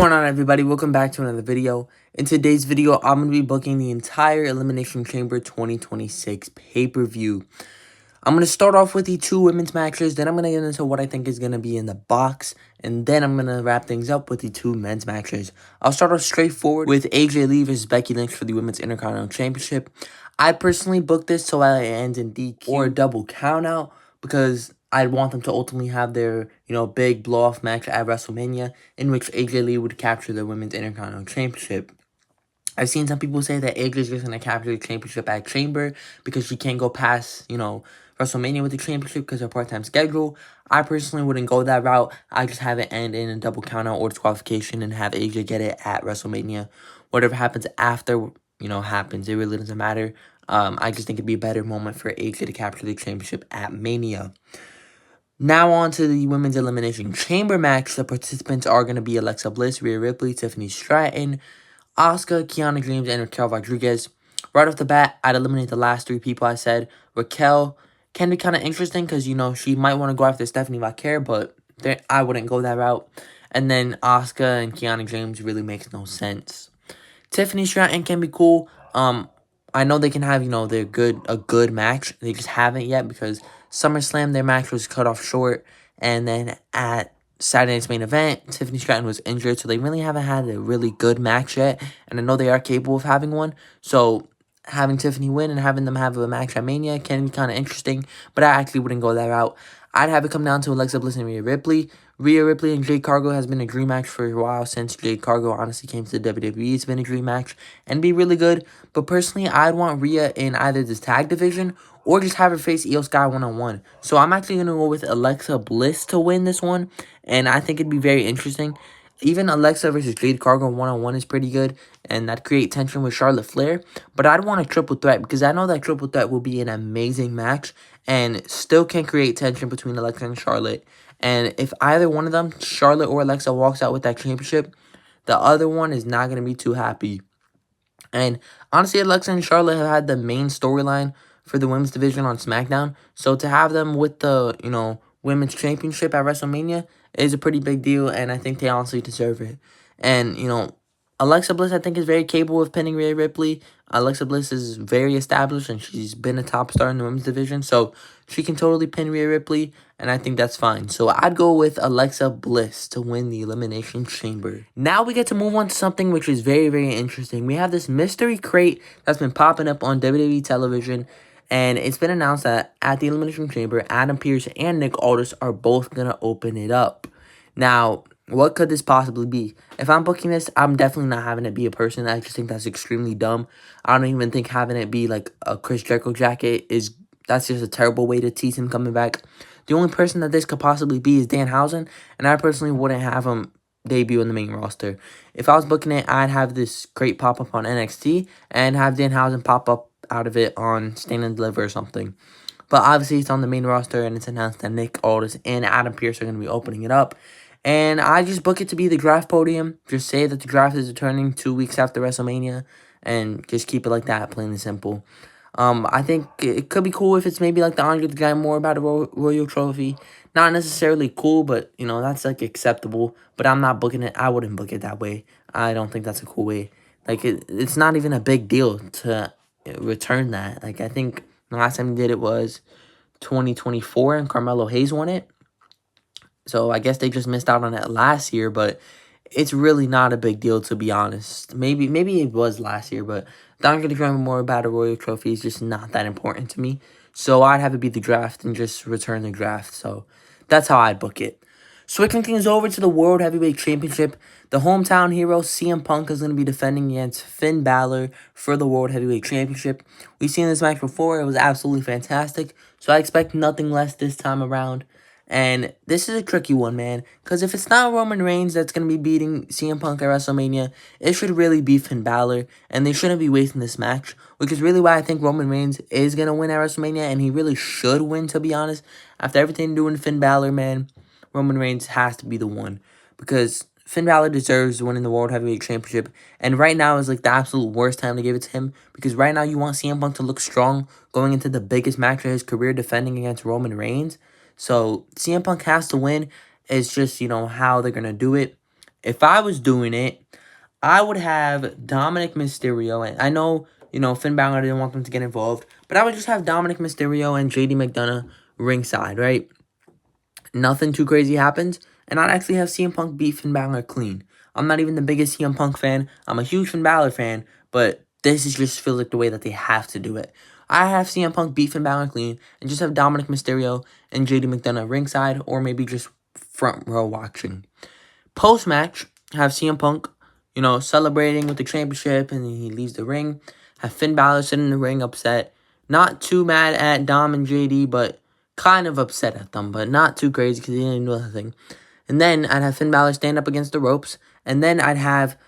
Going on, everybody? Welcome back to another video. In today's video, I'm going to be booking the entire Elimination Chamber 2026 pay-per-view. I'm going to start off with the two women's matches, then I'm going to get into what I think is going to be in the box, and then I'm going to wrap things up with the two men's matches. I'll start off straightforward with AJ Lee versus Becky Lynch for the Women's Intercontinental Championship. I personally booked this so I end in DQ or a double countout because I'd want them to ultimately have their, big blow-off match at WrestleMania in which AJ Lee would capture the Women's Intercontinental Championship. I've seen some people say that AJ is just going to capture the championship at Chamber because she can't go past, WrestleMania with the championship because of her part-time schedule. I personally wouldn't go that route. I just have it end in a double countout or disqualification and have AJ get it at WrestleMania. Whatever happens after, happens. It really doesn't matter. I just think it'd be a better moment for AJ to capture the championship at Mania. Now on to the Women's Elimination Chamber match. The participants are going to be Alexa Bliss, Rhea Ripley, Tiffany Stratton, Asuka, Kiana James, and Raquel Rodriguez. Right off the bat, I'd eliminate the last three people I said. Raquel can be kind of interesting because, she might want to go after Stephanie Vaquer, but I wouldn't go that route. And then Asuka and Kiana James really makes no sense. Tiffany Stratton can be cool. I know they can have, a good match. They just haven't yet because SummerSlam, their match was cut off short. And then at Saturday night's main event, Tiffany Stratton was injured. So they really haven't had a really good match yet. And I know they are capable of having one. So having Tiffany win and having them have a match at Mania can be kind of interesting. But I actually wouldn't go that route. I'd have it come down to Alexa Bliss and Rhea Ripley. Rhea Ripley and Jade Cargill has been a dream match for a while since Jade Cargill honestly came to the WWE. It's been a dream match and be really good. But personally, I'd want Rhea in either this tag division or just have her face Io Sky one-on-one. So I'm actually going to go with Alexa Bliss to win this one. And I think it'd be very interesting. Even Alexa versus Jade Cargill one-on-one is pretty good. And that'd create tension with Charlotte Flair. But I'd want a triple threat because I know that triple threat will be an amazing match. And still can create tension between Alexa and Charlotte. And if either one of them, Charlotte or Alexa, walks out with that championship, the other one is not going to be too happy. And honestly, Alexa and Charlotte have had the main storyline for the women's division on SmackDown. So to have them with the, women's championship at WrestleMania is a pretty big deal. And I think they honestly deserve it. And, Alexa Bliss, I think, is very capable of pinning Rhea Ripley. Alexa Bliss is very established, and she's been a top star in the women's division. So she can totally pin Rhea Ripley, and I think that's fine. So I'd go with Alexa Bliss to win the Elimination Chamber. Now we get to move on to something which is very, very interesting. We have this mystery crate that's been popping up on WWE television, and it's been announced that at the Elimination Chamber, Adam Pearce and Nick Aldis are both going to open it up. Now, what could this possibly be? If I'm booking this, I'm definitely not having it be a person. I just think that's extremely dumb. I don't even think having it be like a Chris Jericho jacket that's just a terrible way to tease him coming back. The only person that this could possibly be is Danhausen, and I personally wouldn't have him debut in the main roster. If I was booking it, I'd have this crate pop up on NXT and have Danhausen pop up out of it on Stand and Deliver or something. But obviously, it's on the main roster, and it's announced that Nick Aldis and Adam Pearce are going to be opening it up. And I just book it to be the draft podium. Just say that the draft is returning 2 weeks after WrestleMania. And just keep it like that, plain and simple. I think it could be cool if it's maybe like the Andre the Giant More about a Royal Trophy. Not necessarily cool, but, that's like acceptable. But I'm not booking it. I wouldn't book it that way. I don't think that's a cool way. Like, it's not even a big deal to return that. Like, I think the last time he did it was 2024 and Carmelo Hayes won it. So I guess they just missed out on it last year, but it's really not a big deal, to be honest. Maybe it was last year, but the Andre the Giant Memorial Battle Royal Trophy is just not that important to me. So I'd have it be the draft and just return the draft. So that's how I'd book it. Switching things over to the World Heavyweight Championship, the hometown hero CM Punk is going to be defending against Finn Balor for the World Heavyweight Championship. We've seen this match before. It was absolutely fantastic. So I expect nothing less this time around. And this is a tricky one, man, because if it's not Roman Reigns that's going to be beating CM Punk at WrestleMania, it should really be Finn Balor, and they shouldn't be wasting this match, which is really why I think Roman Reigns is going to win at WrestleMania, and he really should win, to be honest. After everything doing Finn Balor, man, Roman Reigns has to be the one, because Finn Balor deserves winning the World Heavyweight Championship, and right now is like the absolute worst time to give it to him, because right now you want CM Punk to look strong going into the biggest match of his career defending against Roman Reigns. So CM Punk has to win. It's just, how they're going to do it. If I was doing it, I would have Dominic Mysterio, and I know, Finn Balor didn't want them to get involved, but I would just have Dominic Mysterio and JD McDonough ringside, right? Nothing too crazy happens, and I'd actually have CM Punk beat Finn Balor clean. I'm not even the biggest CM Punk fan. I'm a huge Finn Balor fan, but this is just feels like the way that they have to do it. I have CM Punk beat Finn Balor clean, and just have Dominic Mysterio and JD McDonough ringside, or maybe just front row watching. Post-match, have CM Punk, celebrating with the championship, and he leaves the ring. Have Finn Balor sitting in the ring upset. Not too mad at Dom and JD, but kind of upset at them, but not too crazy because he didn't do anything. And then I'd have Finn Balor stand up against the ropes, and then I'd have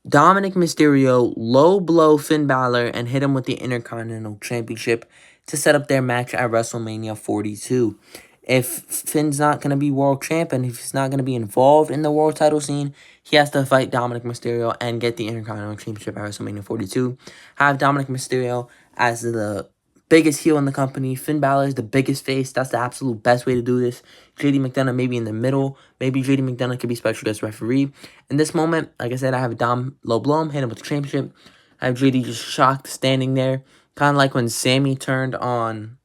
Dominic Mysterio low blow Finn Balor and hit him with the Intercontinental Championship to set up their match at WrestleMania 42. If Finn's not going to be world champ and if he's not going to be involved in the world title scene, he has to fight Dominic Mysterio and get the Intercontinental Championship at WrestleMania 42. Have Dominic Mysterio as the biggest heel in the company. Finn Balor is the biggest face. That's the absolute best way to do this. JD McDonough maybe in the middle. Maybe JD McDonough could be special guest referee. In this moment, like I said, I have Dom low blow him, hit him with the championship. I have JD just shocked standing there. Kind of like when Sammy turned on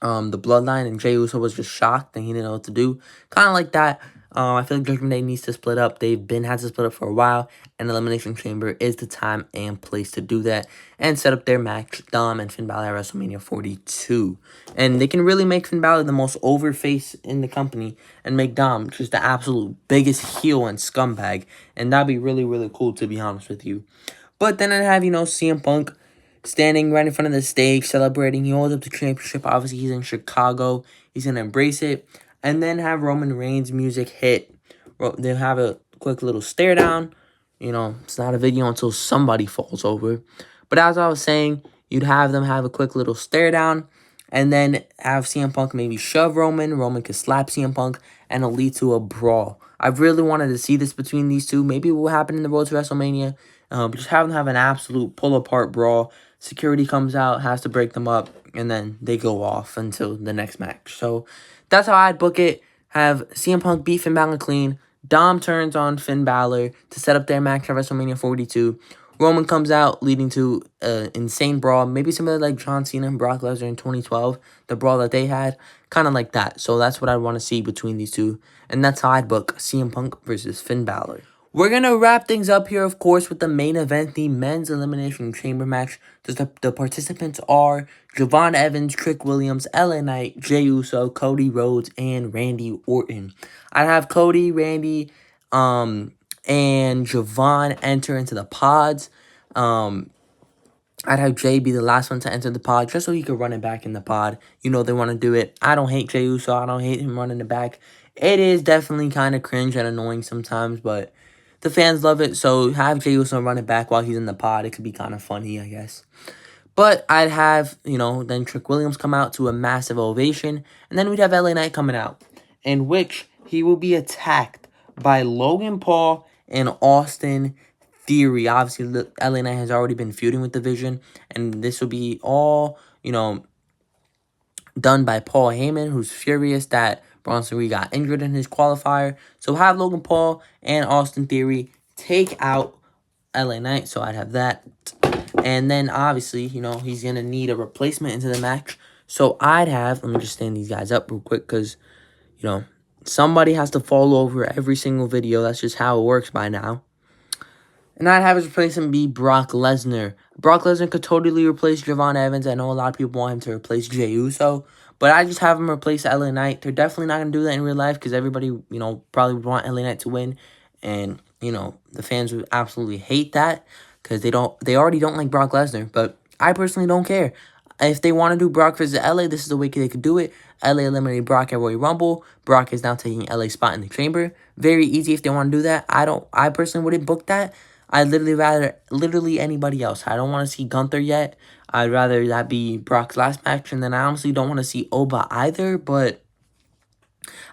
the Bloodline and Jey Uso was just shocked and he didn't know what to do. Kind of like that. I feel like Judgment Day needs to split up. They've had to split up for a while, and Elimination Chamber is the time and place to do that and set up their match, Dom and Finn Balor at WrestleMania 42. And they can really make Finn Balor the most over face in the company and make Dom just the absolute biggest heel and scumbag. And that'd be really, really cool, to be honest with you. But then I'd have, CM Punk standing right in front of the stage, celebrating. He holds up the championship. Obviously, he's in Chicago. He's going to embrace it. And then have Roman Reigns' music hit. They'll have a quick little stare down. It's not a video until somebody falls over. But as I was saying, you'd have them have a quick little stare down. And then have CM Punk maybe shove Roman. Roman could slap CM Punk. And it'll lead to a brawl. I really wanted to see this between these two. Maybe it will happen in the road to WrestleMania. Just have them have an absolute pull-apart brawl. Security comes out, has to break them up, and then they go off until the next match. So that's how I'd book it. Have CM Punk beat Finn Balor clean. Dom turns on Finn Balor to set up their match at WrestleMania 42. Roman comes out, leading to an insane brawl. Maybe similar like John Cena and Brock Lesnar in 2012. The brawl that they had. Kind of like that. So that's what I want to see between these two. And that's how I'd book CM Punk versus Finn Balor. We're going to wrap things up here, of course, with the main event, the men's Elimination Chamber match. The participants are Javon Evans, Trick Williams, LA Knight, Jey Uso, Cody Rhodes, and Randy Orton. I'd have Cody, Randy, and Javon enter into the pods. I'd have Jay be the last one to enter the pod just so he could run it back in the pod. They want to do it. I don't hate Jey Uso. I don't hate him running it back. It is definitely kind of cringe and annoying sometimes, but the fans love it, so have Jey Uso run it back while he's in the pod. It could be kind of funny, I guess. But I'd have, then Trick Williams come out to a massive ovation, and then we'd have LA Knight coming out, in which he will be attacked by Logan Paul and Austin Theory. Obviously, LA Knight has already been feuding with the Vision, and this will be all, done by Paul Heyman, who's furious that Bronson Reed got injured in his qualifier. So have Logan Paul and Austin Theory take out LA Knight. So I'd have that. And then obviously, he's going to need a replacement into the match. So I'd have, let me just stand these guys up real quick because, somebody has to fall over every single video. That's just how it works by now. And I'd have his replacement be Brock Lesnar. Brock Lesnar could totally replace Javon Evans. I know a lot of people want him to replace Jey Uso. But I just have him replace LA Knight. They're definitely not going to do that in real life because everybody, probably would want LA Knight to win. And, the fans would absolutely hate that because they already don't like Brock Lesnar. But I personally don't care. If they want to do Brock versus LA, this is the way they could do it. LA eliminated Brock at Royal Rumble. Brock is now taking LA's spot in the Chamber. Very easy if they want to do that. I personally wouldn't book that. I'd literally anybody else. I don't want to see Gunther yet. I'd rather that be Brock's last match. And then I honestly don't want to see Oba either. But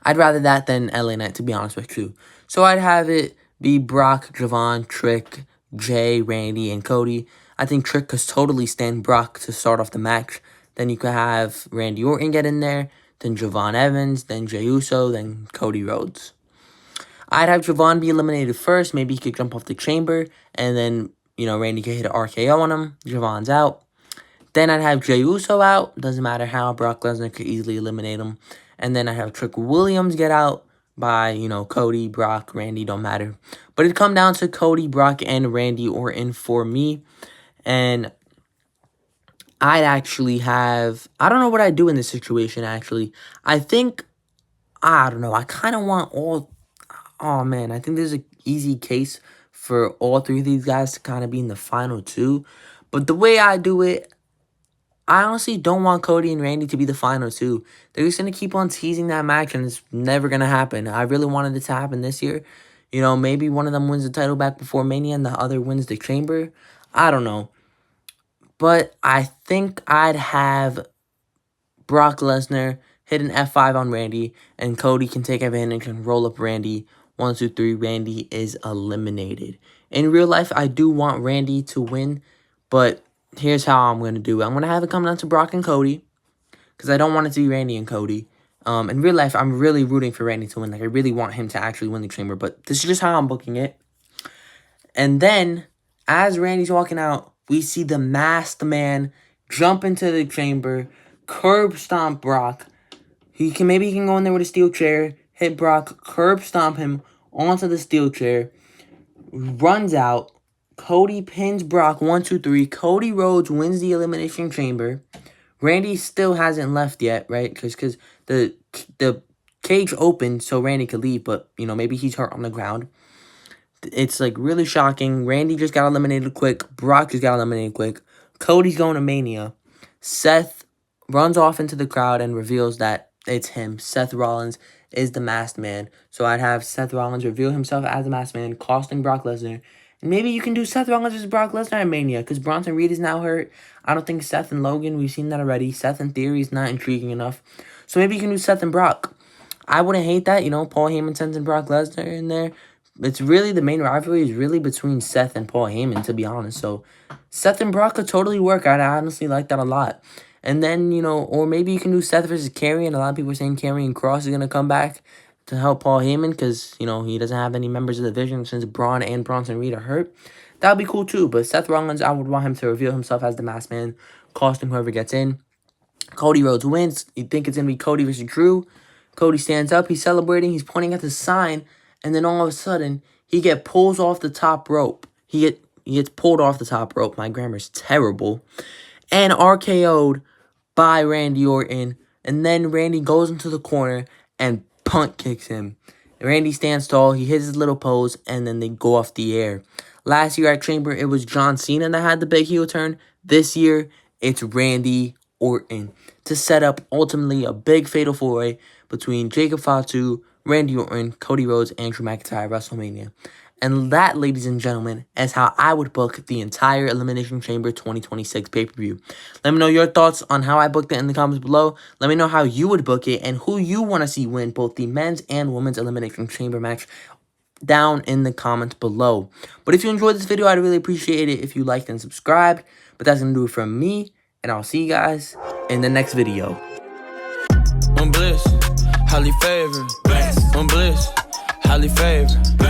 I'd rather that than LA Knight, to be honest with you. So I'd have it be Brock, Javon, Trick, Jay, Randy, and Cody. I think Trick could totally stand Brock to start off the match. Then you could have Randy Orton get in there. Then Javon Evans. Then Jey Uso. Then Cody Rhodes. I'd have Javon be eliminated first. Maybe he could jump off the chamber, and then, you know, Randy could hit an RKO on him. Javon's out. Then I'd have Jey Uso out. Doesn't matter how. Brock Lesnar could easily eliminate him. And then I'd have Trick Williams get out by, you know, Cody, Brock, Randy, don't matter. But it'd come down to Cody, Brock, and Randy Orton for me. And I'd actually have... I don't know what I'd do in this situation, actually. I think... I don't know. I kind of want all... Oh, man. I think there's an easy case for all three of these guys to kind of be in the final two. But the way I do it, I honestly don't want Cody and Randy to be the final two. They're just going to keep on teasing that match, and it's never going to happen. I really wanted it to happen this year. You know, maybe one of them wins the title back before Mania and the other wins the Chamber. I don't know. But I think I'd have Brock Lesnar hit an F5 on Randy, and Cody can take advantage and roll up Randy. 1, 2, 3, Randy is eliminated. In real life, I do want Randy to win, but here's how I'm going to do it. I'm going to have it come down to Brock and Cody, because I don't want it to be Randy and Cody. In real life, I'm really rooting for Randy to win. Like, I really want him to actually win the Chamber, but this is just how I'm booking it. And then, as Randy's walking out, we see the masked man jump into the Chamber, curb stomp Brock. Maybe he can go in there with a steel chair, hit Brock, curb stomp him onto the steel chair, runs out. Cody pins Brock 1, 2, 3. Cody Rhodes wins the Elimination Chamber. Randy still hasn't left yet, right? Because the cage opened so Randy could leave, but, you know, maybe he's hurt on the ground. It's, like, really shocking. Randy just got eliminated quick. Brock just got eliminated quick. Cody's going to Mania. Seth runs off into the crowd and reveals that it's him. Seth Rollins is the masked man. So I'd have Seth Rollins reveal himself as the masked man, costing Brock Lesnar. And maybe you can do Seth Rollins versus Brock Lesnar at Mania, because Bronson Reed is now hurt. I don't think Seth and Logan, we've seen that already. Seth in theory is not intriguing enough. So maybe you can do Seth and Brock. I wouldn't hate that, you know, Paul Heyman sends in Brock Lesnar in there. It's really, the main rivalry is really between Seth and Paul Heyman, to be honest. So Seth and Brock could totally work. I'd honestly like that a lot. And then, you know, or maybe you can do Seth versus Karrion. A lot of people are saying Karrion Kross is going to come back to help Paul Heyman because, you know, he doesn't have any members of the division since Braun and Bronson Reed are hurt. That would be cool too. But Seth Rollins, I would want him to reveal himself as the masked man, costing whoever gets in. Cody Rhodes wins. You think it's going to be Cody versus Drew. Cody stands up. He's celebrating. He's pointing at the sign. And then all of a sudden, he pulls off the top rope. He gets pulled off the top rope. My grammar's terrible. And RKO'd by Randy Orton. And then Randy goes into the corner and punt kicks him. Randy stands tall. He hits his little pose. And then they go off the air. Last year at Chamber, it was John Cena that had the big heel turn. This year, it's Randy Orton to set up ultimately a big fatal four-way between Jacob Fatu, Randy Orton, Cody Rhodes, and Drew McIntyre at WrestleMania. And that, ladies and gentlemen, is how I would book the entire Elimination Chamber 2026 pay-per-view. Let me know your thoughts on how I booked it in the comments below. Let me know how you would book it and who you want to see win both the men's and women's Elimination Chamber match down in the comments below. But if you enjoyed this video, I'd really appreciate it if you liked and subscribed. But that's going to do it from me, and I'll see you guys in the next video. Bliss, highly favored. Bliss, highly favored.